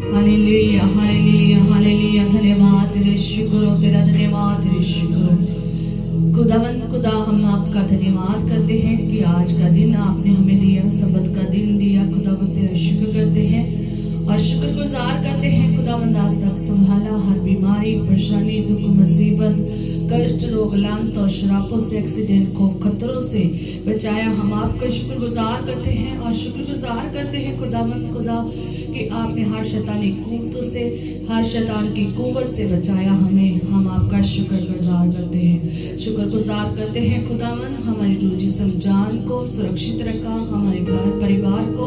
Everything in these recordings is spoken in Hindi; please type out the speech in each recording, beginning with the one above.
Hallelujah hallelujah hallelujah. धन्यवाद तेरे, शुक्र हो तेरा, धन्यवाद तेरे, शुक्र हो खुदा। हम आपका धन्यवाद करते हैं कि आज का दिन आपने हमें दिया, सबत का दिन दिया खुदावन। तेरा शुक्र करते हैं और शुक्रगुजार करते हैं खुदावंद। आज तक संभाला, हर बीमारी, परेशानी, दुख, मुसीबत, कष्ट, रोग, लांत और शराबों से, एक्सीडेंट, खौफ, खतरों से बचाया। हम आपका शुक्रगुजार करते हैं और शुक्रगुजार करते हैं खुदा कि आपने हर शैतानी कुव्वतों से, हर शैतान की कुव्वत से बचाया हमें। हम आपका शुक्रगुजार करते हैं, शुक्रगुजार करते हैं खुदावन। हमारी रूह जिस्म जान को सुरक्षित रखा, हमारे घर परिवार को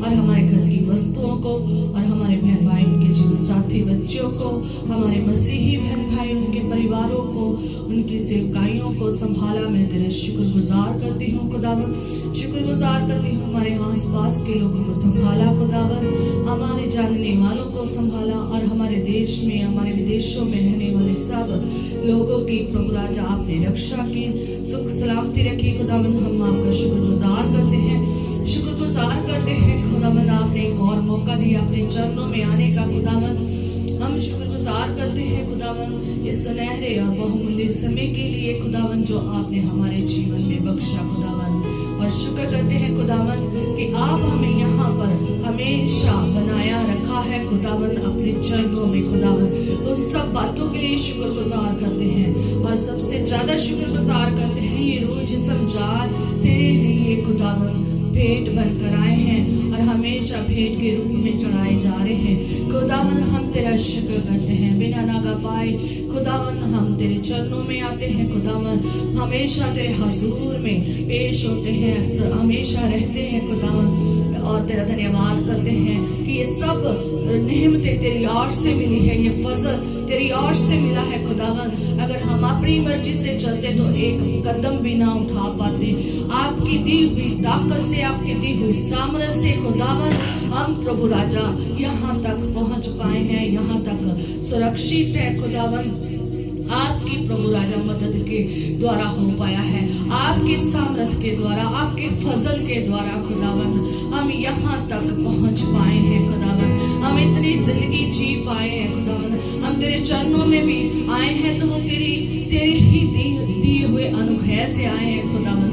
और हमारे घर की वस्तुओं को और हमारे बहन भाई, उनके जीवन साथी बच्चों को, हमारे मसीही बहन भाई, उनके परिवारों को, उनकी सेवकाइयों को संभाला। मैं तेरा शुक्रगुजार करती हूँ खुदावन, शुक्रगुजार करती हूँ। हमारे आस पास के लोगों को संभाला खुदावन, हमारे जानने वालों को संभाला और हमारे देश में, हमारे विदेशों में रहने वाले सब लोगों की प्रभु राजा आपने रक्षा की, सुख सलामती रखी खुदावन। हम आपका शुक्रगुजार करते हैं, शुक्रगुजार करते हैं खुदावन। आपने एक और मौका दिया अपने चरणों में आने का खुदावन। हम शुक्रगुजार करते हैं खुदावन इस सुनहरे और बहुमूल्य समय के लिए खुदावन, जो आपने हमारे जीवन में बख्शा खुदावन। और शुक्र करते हैं खुदावन कि आप हमें यहाँ पर हमेशा बनाया रखा है खुदावन, अपने चरणों में खुदावन। उन सब बातों के लिए शुक्रगुजार करते हैं और सबसे ज्यादा शुक्रगुजार करते हैं ये रूह जिस्म जान तेरे लिए खुदावन भेंट बनकर आए हैं और हमेशा भेंट के रूप में चढ़ाए जा रहे हैं खुदावन। हम तेरा शुक्र करते हैं, बिना नागा पाए खुदावन हम तेरे चरणों में आते हैं खुदावन। हमेशा तेरे हजूर में पेश होते हैं, हमेशा रहते हैं खुदावन और तेरा धन्यवाद करते हैं कि ये सब नेमतें तेरी ओर से मिली है, ये फजल तेरी ओर से मिला है खुदावन। अगर हम अपनी मर्जी से चलते तो एक कदम भी ना उठा पाते। आपकी दी हुई ताकत से, आपकी दी हुई सामर्थ से खुदावन हम प्रभु राजा यहाँ तक पहुँच पाए हैं, यहाँ तक सुरक्षित है खुदावन। आपकी प्रभु राजा मदद के द्वारा हो पाया है, आपके सामर्थ के द्वारा, आपके फजल के द्वारा खुदावन हम यहाँ तक पहुँच पाए हैं खुदावन। हम इतनी जिंदगी जी पाए हैं खुदावन। हम तेरे चरणों में भी आए हैं तो वो तेरी ही दिए हुए अनुग्रह से आए हैं खुदावन।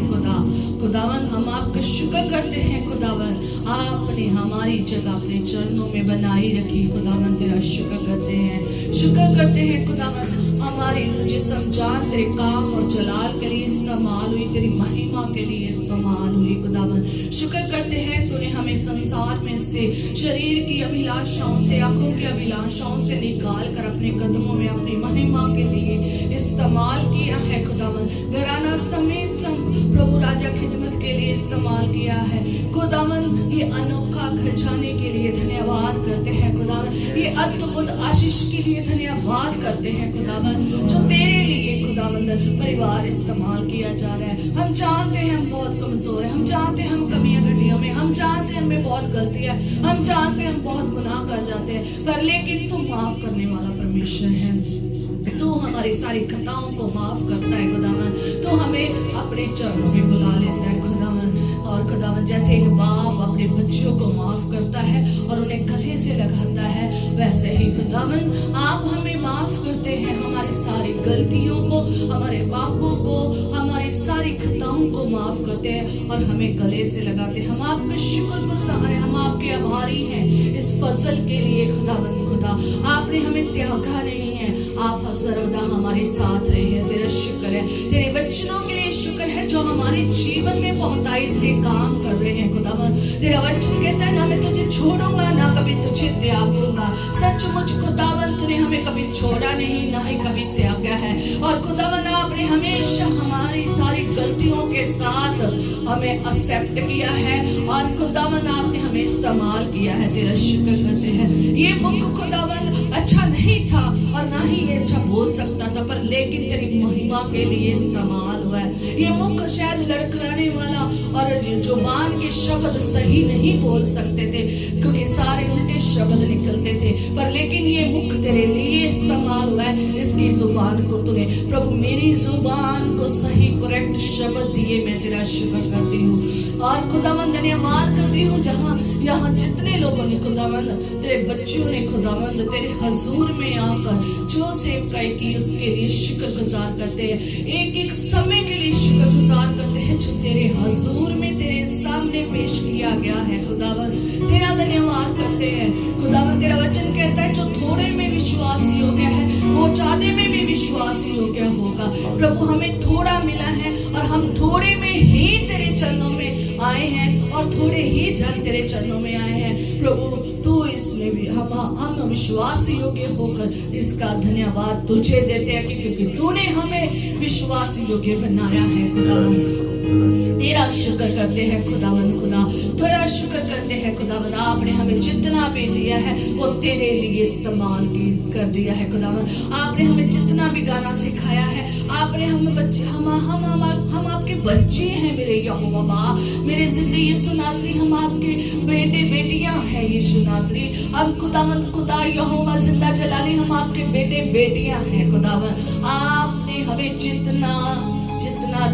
खुदावन हम आपका शुक्र करते हैं खुदावन, आपने हमारी जगह अपने चरणों में बनाई रखी खुदावन। तेरा शुक्र करते हैं, शुक्र करते हैं खुदावन। हमारी रूह जिस्म जान तेरे काम और जलाल के लिए इस्तेमाल हुई, तेरी महिमा के लिए इस्तेमाल हुई खुदावन। शुक्र करते हैं तूने हमें संसार में से, शरीर की अभिलाषाओं से, आंखों की अभिलाषाओं से निकाल कर अपने कदमों में अपनी महिमा के लिए इस्तेमाल किया है खुदावन। घराना समेत प्रभु राजा खिदमत के लिए इस्तेमाल किया है खुदावन। ये अनोखा खजाने के लिए धन्यवाद करते हैं खुदावन, ये अद्भुत आशीष के लिए धन्यवाद करते हैं खुदावन, जो तेरे लिए खुदावन परिवार इस्तेमाल किया जा रहा है। हम जानते हैं हम बहुत कमजोर हैं, हम जानते हैं हम कमियां घटियों में, हम जानते हैं हमें बहुत गलतियां, हम जानते हैं हम बहुत गुनाह कर जाते हैं, पर लेकिन तू माफ करने वाला परमेश्वर है। तू हमारी सारी खताओं को माफ करता है खुदावन। तो हमें अपने चरणों में बुला लेता है खुदावन। और खुदावन जैसे एक बाप अपने बच्चों को माफ करता है और उन्हें गले से लगाता है, वैसे ही खुदावन आप हमें माफ करते हैं, हमारी सारी गलतियों को, हमारे पापों को, हमारी सारी खताओं को माफ करते हैं और हमें गले से लगाते हैं। हम आपके शुक्रगुजार हैं, हम आपके आभारी हैं इस फसल के लिए खुदावन। खुदा आपने हमें त्यागा नहीं है, आप सर्वदा हमारे साथ रहे हैं। तेरा शुक्र है, तेरे वचनों के लिए शुक्र है जो हमारे जीवन में बहुताई से काम कर रहे हैं खुदावन। तेरा वचन कहता है ना मैं तुझे छोड़ूंगा, ना कभी तुझे त्याग दूंगा। सचमुच खुदावन तूने हमें कभी छोड़ा नहीं, ना ही कभी त्यागा है। और खुदावन आपने हमेशा हमारी सारी गलतियों के साथ हमें एक्सेप्ट किया है और खुदावन आपने हमें इस्तेमाल किया है। तेरा शुक्र करते हैं। ये मुख खुदावन अच्छा नहीं था और ना ही ये अच्छा बोल सकता था, पर लेकिन तेरी महिमा के लिए इस्तेमाल हुआ है। ये मुख शायद लड़खड़ाने वाला और जुबान के शब्द सही नहीं बोल सकते थे क्योंकि सारे उल्टे शब्द निकलते थे, पर लेकिन ये मुख तेरे लिए इस्तेमाल हुआ है। इसकी जुबान को तूने प्रभु मेरी जुबान को सही करेक्ट शब्द दिए, मैं तेरा शुक्र करती हूँ और खुदावंद धन्यवाद करती हूँ। जहाँ यहाँ जितने लोगों ने खुदावंद तेरे बच्चों ने खुदावंद तेरे हजूर में आकर जो सेवकाई की उसके लिए शुक्र गुजार करते हैं, एक एक समय के लिए शुक्र गुजार करते हैं जो तेरे हजूर में तेरे सामने पेश किया गया है। खुदावंद तेरा धन्यवाद करते हैं। खुदावंद तेरा वचन कहता है जो थोड़े में विश्वास योग्य है वो ज्यादा में भी विश्वास योग्य होगा। प्रभु हमें थोड़ा मिला है और हम थोड़े में ही तेरे चरणों में आए हैं और थोड़े ही जन तेरे चरणों में आए हैं। प्रभु तू इसमें भी हम विश्वास योग्य होकर इसका धन्यवाद तुझे देते हैं क्योंकि तूने हमें विश्वास योग्य बनाया है। खुदावंद तेरा शुक्र करते हैं खुदावंद, खुदा तेरा शुक्र करते हैं खुदावंद। आपने हमें जितना भी दिया है वो तेरे लिए इस्तेमाल कर दिया है खुदावंद। आपने हमें जितना भी गाना सिखाया है, आपने हमें बच्चे हम आपके बच्चे हैं मेरे यहोवा बाप, मेरे जिंदगी यीशु नासरी, हम आपके बेटे बेटियां हैं यीशु नासरी। अब खुदावंद खुदा यहोवा जिंदा जलाली, हम आपके बेटे बेटियां हैं खुदावंद। आपने हमें जितना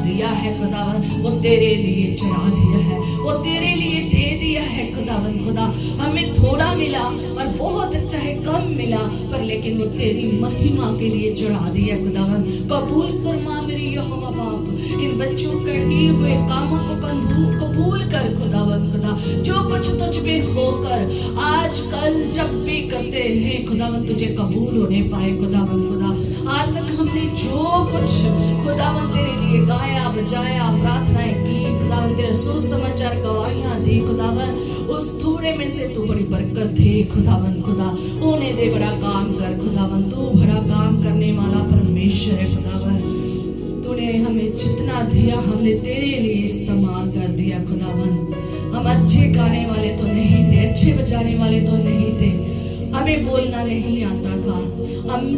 दिया है खुदावन वो तेरे लिए चढ़ा दिया है, वो तेरे लिए दे दिया है खुदावन। खुदा हमें थोड़ा मिला और बहुत चाहे कम मिला, पर लेकिन वो तेरी महिमा के लिए चढ़ा दिया खुदावन। कबूल फरमा मेरी यहोवा बाप, इन बच्चों के किए हुए कामों को कबूल कर खुदावन। खुदा जो कुछ तुझ में होकर आज कल जब भी करते हैं खुदावन तुझे कबूल होने पाए खुदावन। खुदा आज तक हमने जो कुछ खुदावन तेरे लिए गाया बजाया प्रार्थनाएं की खुदावन, तेरे सुसमाचार गवाहियां दी खुदावन, उस थोड़े में से तू बड़ी बरकत दे खुदावन। खुदा होने दे, बड़ा काम कर खुदावन, तू बड़ा काम करने वाला परमेश्वर है खुदावन। तूने हमें जितना दिया हमने तेरे लिए इस्तेमाल कर दिया खुदावन। हम अच्छे गाने वाले तो नहीं थे, अच्छे बजाने वाले तो नहीं थे, हमें बोलना नहीं आता था, हम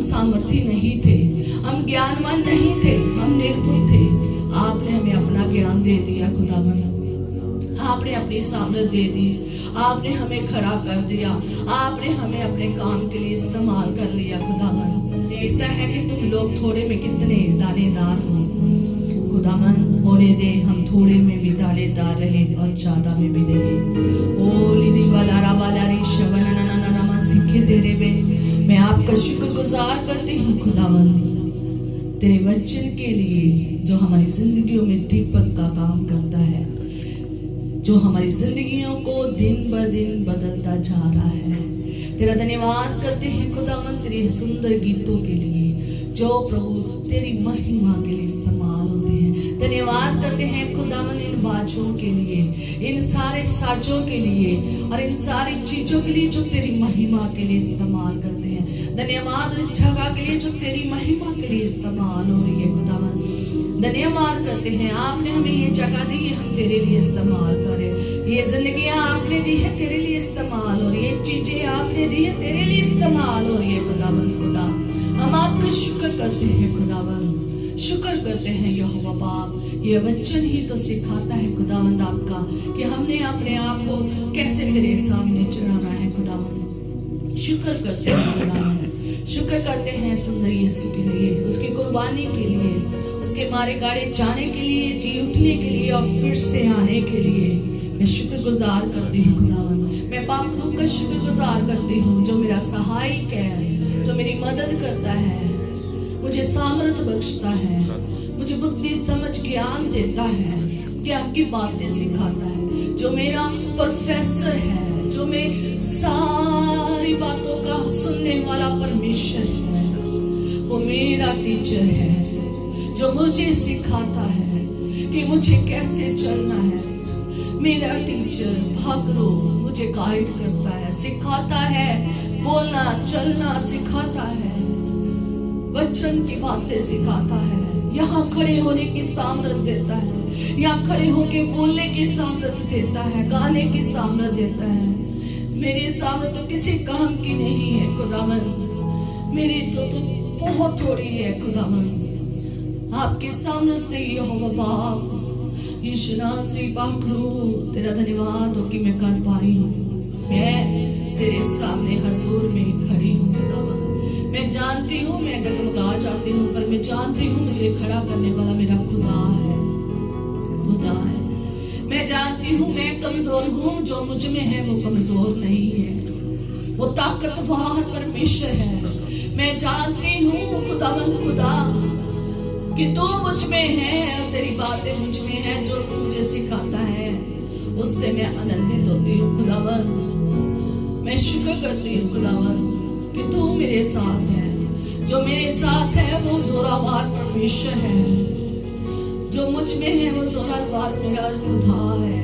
सामर्थ्य नहीं थे, हम ज्ञानवान नहीं थे, हम निर्बुद्ध थे। आपने हमें अपना ज्ञान दे दिया खुदावन, आपने अपनी सामर्थ दे दी, आपने हमें खड़ा कर दिया, आपने हमें अपने काम के लिए इस्तेमाल कर लिया खुदावन। देखता है कि तुम लोग थोड़े में कितने दानेदार हो खुदावन। होने दे हम थोड़े में भी दानेदार रहे और ज्यादा में भी रहे। ओ लिदी वाला राबादारी शबनननननमा सीखे तेरे में मैं आपका शुक्रगुजार करती हूँ खुदावन, तेरे वचन के लिए जो हमारी जिंदगियों में दीपक का काम करता है, जो हमारी जिंदगियों को दिन ब दिन बदलता जा रहा है। तेरा धन्यवाद करते हैं खुदावन तेरे सुंदर गीतों के लिए जो प्रभु तेरी महिमा के लिए इस्तेमाल होते हैं। धन्यवाद करते हैं खुदावन इन बाजों के लिए, इन सारे साजों के लिए और इन सारी चीजों के लिए जो तेरी महिमा के लिए इस्तेमाल करते हैं। धन्यवाद इस जगह के लिए जो तेरी महिमा के लिए इस्तेमाल हो रही है खुदावन। धन्यवाद करते हैं आपने हमें ये जगह दी है, हम तेरे लिए इस्तेमाल करें। ये जिंदगियां आपने दी है तेरे लिए इस्तेमाल हो रही है, चीजें आपने दी है तेरे लिए इस्तेमाल हो रही है खुदावन। खुदा हम आपका शुक्र करते हैं खुदावन, शुक्र करते हैं यहोवा बाप। ये वचन ही तो सिखाता है खुदावंद आपका कि हमने अपने आप को कैसे तेरे सामने चढ़ाना है खुदावन। शुक्र करते हैं खुदावन, शुक्र करते हैं सुंदर यीशु के लिए, उसकी कुर्बानी के लिए, उसके मारे गाड़े जाने के लिए, जी उठने के लिए और फिर से आने के लिए मैं शुक्रगुजार करती हूँ खुदावन। मैं पाक रूह का शुक्रगुजार करती हूँ जो मेरा सहायक है, जो मेरी मदद करता है, मुझे सामर्थ बख्शता है, मुझे बुद्धि समझ ज्ञान देता है, ज्ञान की बातें सिखाता है, जो मेरा प्रोफेसर है, जो मेरी सारी बातों का सुनने वाला परमेश्वर है, वो मेरा टीचर है जो मुझे सिखाता है कि मुझे कैसे चलना है। मेरा टीचर भागरो मुझे गाइड करता है, सिखाता है, बोलना चलना सिखाता है, वचन की बातें सिखाता है, यहाँ खड़े होने की सामर्थ देता है, यहाँ खड़े होके बोलने की सामर्थ देता है, गाने की सामर्थ देता है। मेरे सामने तो किसी काम की नहीं है खुदावन, मेरी तो बहुत थोड़ी है खुदावन। आपके सामने से यहोवा बाप यीशु नासरी पाखरू तेरा धन्यवाद हो कि मैं कर पाई हूँ। मैं तेरे सामने हजूर में खड़ी हूँ खुदावन। मैं जानती हूँ मैं डगमगा जाती हूँ, पर मैं जानती हूँ मुझे खड़ा करने वाला मेरा खुदा है, खुदा है। मैं जानती हूँ मैं कमजोर हूँ, जो मुझ में है वो कमजोर नहीं है, वो ताकतवर परमेश्वर है। मैं जानती हूँ खुदावंद खुदा कि तू मुझ में है और तेरी बातें मुझ में है, जो तू मुझे सिखाता है उससे मैं आनंदित होती हूँ खुदावंद। मैं शुक्र करती हूँ खुदावंद कि तू मेरे साथ है। जो मेरे साथ है वो जोरावर परमेश्वर है, जो मुझ में है वो जोरावर मेरा खुदा है।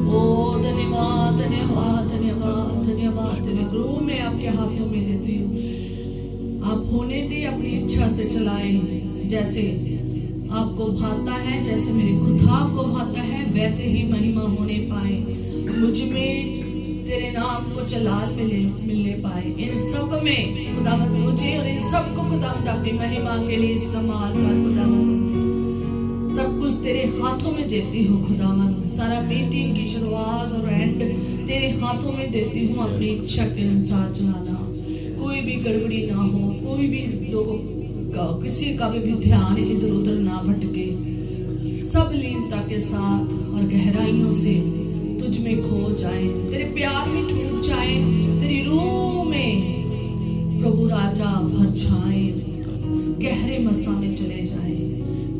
ओ धन्यवाद धन्यवाद धन्यवाद धन्यवाद। तेरे गुरु मैं आपके हाथों में देती हूँ, आप होने दे, अपनी इच्छा से चलाए, जैसे आपको भाता है, जैसे मेरे खुदा को भाता है, वैसे ही महिमा होने पाए, मुझ में तेरे नाम को जलाल मिलने पाए। इन सब में खुदावंद मुझे और इन सबको खुदावंद अपनी महिमा के लिए इस्तेमाल कर खुदावंद। सब कुछ तेरे हाथों में देती हूँ खुदावंद। सारा मीटिंग की शुरुआत और एंड तेरे हाथों में देती हूँ, अपनी इच्छा के अनुसार चलाना, कोई भी गड़बड़ी ना हो, कोई भी लोगों का किसी का भी ध्यान इधर उधर ना भटके, सब लीनता के साथ और गहराइयों से तुझ में खो जाए, तेरे प्यार में डूब जाए, तेरी रूह में प्रभु राजा भर जाए, गहरे मसा में चले जाए।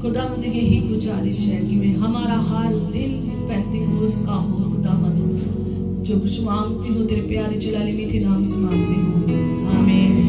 खुदावंद यही गुजारिश है कि मैं हमारा हर दिन पेंतिकोस का हो खुदावंद। जो कुछ मांगती हो तेरे प्यारे जलाली मीठे नाम से मांगती हूँ, आमीन।